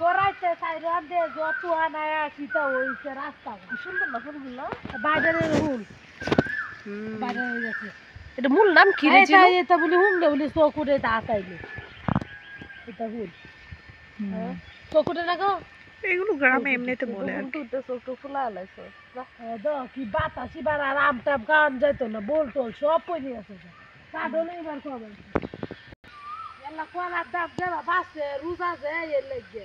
গোড়াইতে সাইরান দে যত আনায় আসিতা হইছে রাস্তা সুন্দর না ফুলগুলো বাজারের ফুল বাজারে হয়ে গেছে এটা মূল নাম কি রে ছিল এটা বলি হুমলে বলি চকুরে দাঁত আইলে এটা ফুল চকুরে না গো এগুলো গ্রামে এমনিতে বলে আর কি চোখ ফুলা লাইছো দো কি বাতাসি বার আরাম টাপ গান যাইতো না বলতো সব পড়ে আছে কাডলে এবার কবে এলা কোলা দাম দেবা বাসে রোজা যায় এর লাগে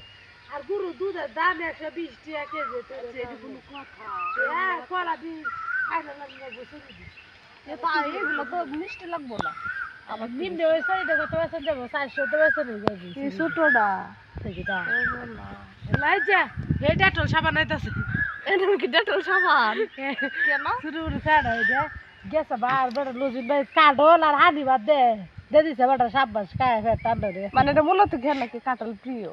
আর গরু দুধের দাম 120 টাকা কেজি এটা কোনো কথা হ্যাঁ কোলা দি খাইলে লাগবে বসে দি এটা এগুলো তো মিষ্টি লাগবো না আবার নিম্নে ওই সাইডে কত বেসন দেবো 400 তো বেসন হয়ে যাবে এই ছোটটা থেকে দা লাই যা এই ডেটল সাবান আইতাছে এটা কি ডেটল সাবান কেন শুরু ফেড়া দে গেছে বার বড় লুজিন ভাই কাডল আর হানি বাদ দে দে দিছে বড় সাবাস খায় ফের টান্ডা রে মানে এটা মূলত খেয়ে নাকি কাঁঠাল প্রিয়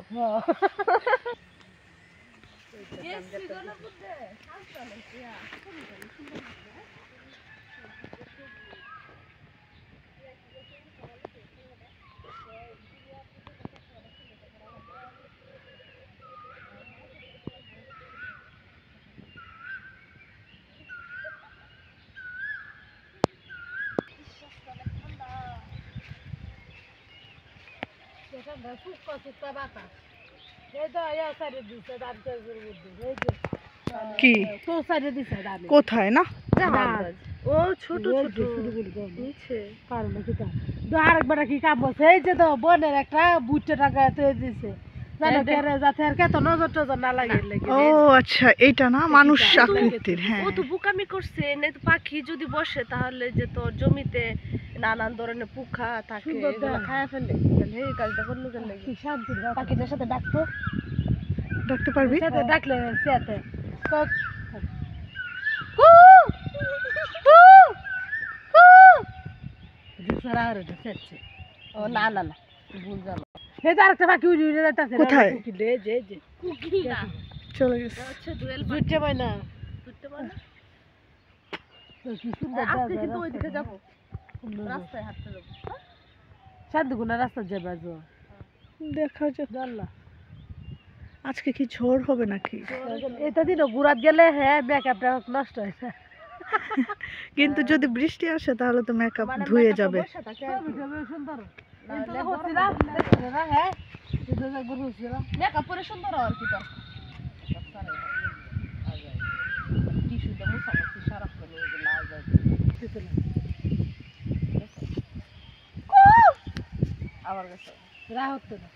কি তো সাইডে দিছে দামি কোথায় না ও ছোট ছোট নিচে কারণ কি তা দো আরেকবার কি কাম বসে এই যে তো বনের একটা বুটে টাকা তো দিছে জানো কেরে যাতে আর কত নজর টজর না লাগে ও আচ্ছা এইটা না মানুষ আকৃতির হ্যাঁ ও তো বোকামি করছে না তো পাখি যদি বসে তাহলে যে তোর জমিতে নানান ধরনের পোকা থাকে এগুলো খায় ফেলে তাহলে এই কাজটা করলো কেন কি শান্তি পাখিটার সাথে ডাকতো ডাকতে পারবি সাথে ডাকলে সাথে কক দুসরা আর দেখছে ও না না না ভুল জানো এই আরেকটা বাকি উড়ে উড়ে যাইতাছে কোথায়? কুকিলে যে যে কুকি না চলে গেছে হচ্ছে দুয়েল বুঝতে পাই না বুঝতে পারো না তো কি সুন্দর আজকে কিন্তু ওইদিকে যাবো রাস্তায় হাঁটতে যাবো শান্তিগুনা রাস্তা যাবে আজ দেখা যাক আল্লাহ আজকে কি ঝড় হবে নাকি এটা দিন ঘুরাত গেলে হ্যাঁ মেকআপটা নষ্ট হয়েছে কিন্তু যদি বৃষ্টি আসে তাহলে তো মেকআপ ধুয়ে যাবে সুন্দর মেকআপ করে সুন্দর আর কি তোর টিস্যুতে মুছামুছি সারাক্ষণ এগুলো আবার গেছে রাহত না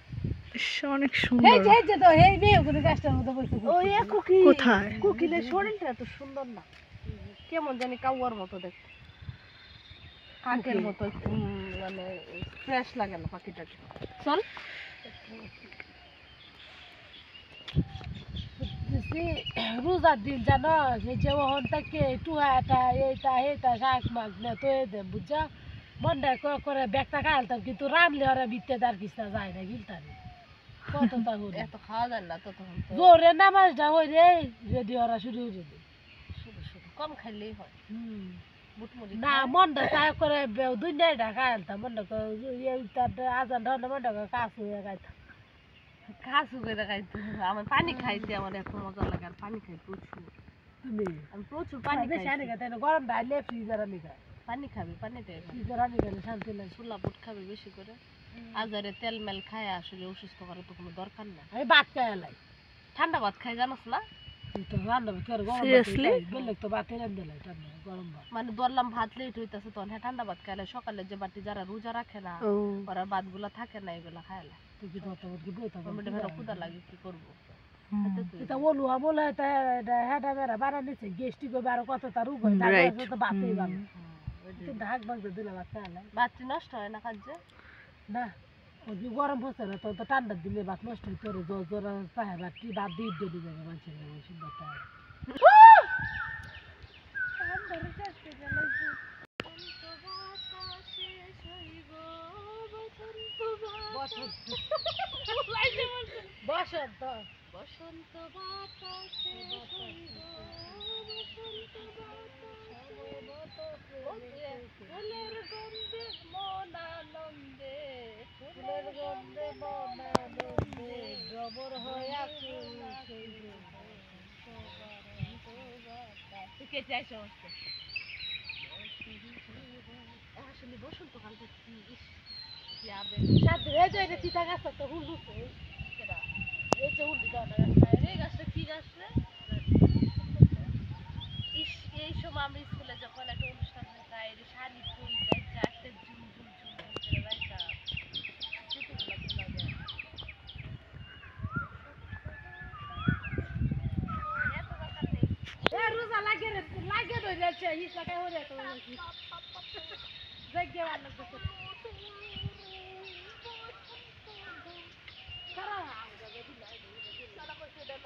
অনেক সুন্দর এই যে তো এই মেয়ে ওখানে গাছটার মধ্যে বসে ও এ কুকি কোথায় কুকিলের শরীরটা এত সুন্দর না কেমন জানি কাউয়ার মতো দেখতে কাকের মতো একটু মানে ফ্রেশ লাগে না পাখিটাকে চল রোজার দিন জানো এই যে ওহন থেকে টুহাটা এইটা এইটা শাক মাছ না তো বুঝছা মনটা করে ব্যাগটা খাইলতাম কিন্তু রানলে ওরা বিত্তে তার কিছু যায় না গিলতারি কতটা করে এত খাওয়া যায় না তো তখন তো জোরে নামাজটা হই রে রেডি ওরা শুরু হয়ে যাবে শুধু শুধু কম খাইলেই হয় বুটমুড়ি না মনটা চাই করে দুনিয়াটা খাইলতাম মনটা তার আজান ঠান্ডা মনটা কাছে হয়ে খাইতাম কাজু করে খাইতে আমার পানি খাইতে আমার এত মজা লাগে আর পানি খাই প্রচুর তুমি আমি প্রচুর পানি বেশি খাই আনি খাই গরম ডাইলে ফ্রিজার আনি খাই পানি খাবি পানিতে ফ্রিজার আনি খাইলে শান্তি লাগে ছোলা বুট খাবি বেশি করে আজারে তেল মেল খায় আসলে অসুস্থ করার তো কোনো দরকার না আমি ভাত খাই এলাই ঠান্ডা ভাত খাই জানোস না তুই তো রান্না তোর গরম Seriously? বললে তো ভাত এনে দিলাই ঠান্ডা গরম ভাত মানে ধরলাম ভাত লেট হইতেছে তখন হ্যাঁ ঠান্ডা ভাত খাইলে সকালে যে বাটি যারা রোজা রাখে না ও ওরা ভাতগুলা থাকে না এগুলা খাইলে তুই কি তো কি বইতা আমি ভেড়া ক্ষুদা লাগে কি করবো এটা বলু বলে এটা হেডা মেরা বাড়া নিছে গেস্টি গো বারো কত তার উগো Right. তো ভাতই ভালো তুই ঢাক ভাগ দিলে ভাত খাইলে বাচ্চি নষ্ট হয় না কাজে না ওই গরম পড়ছে না তো ঠান্ডা দিলে ভাত নষ্ট হইতে পারে জ্বর জ্বর পাহে ভাত কি ভাত দিয়ে দিয়ে যাবে মানুষের সুন্দর বসন্ত বসন্ত বাতাসে ফুলের গন্ধে মন আনন্দে ফুলের গন্ধে মন আনন্দে কেটে আসে অবস্থা আসলে বসন্তকাল দেখছি সাথে হয়ে যায় রে তিতা গাছ তো হুল হুল এই যে হুল দিতে এই গাছটা কি গাছ রে? ইস, এই সময় আমরা স্কুলে যখন একটা অনুষ্ঠান হইতা এই শাড়ি ফুল বেচা একটা ঝুম ঝুম ঝুম ঝুম করে রাইতা স্মৃতিগুলো ভোলা যায় না। এত দরকার নেই। এ রোজা লাগে রে লাগে দই যাচ্ছে হিসা কে হরে তো জায়গা আনন্দ করতে সারা আঙ্গা যদি লাই সারা কইতে দেন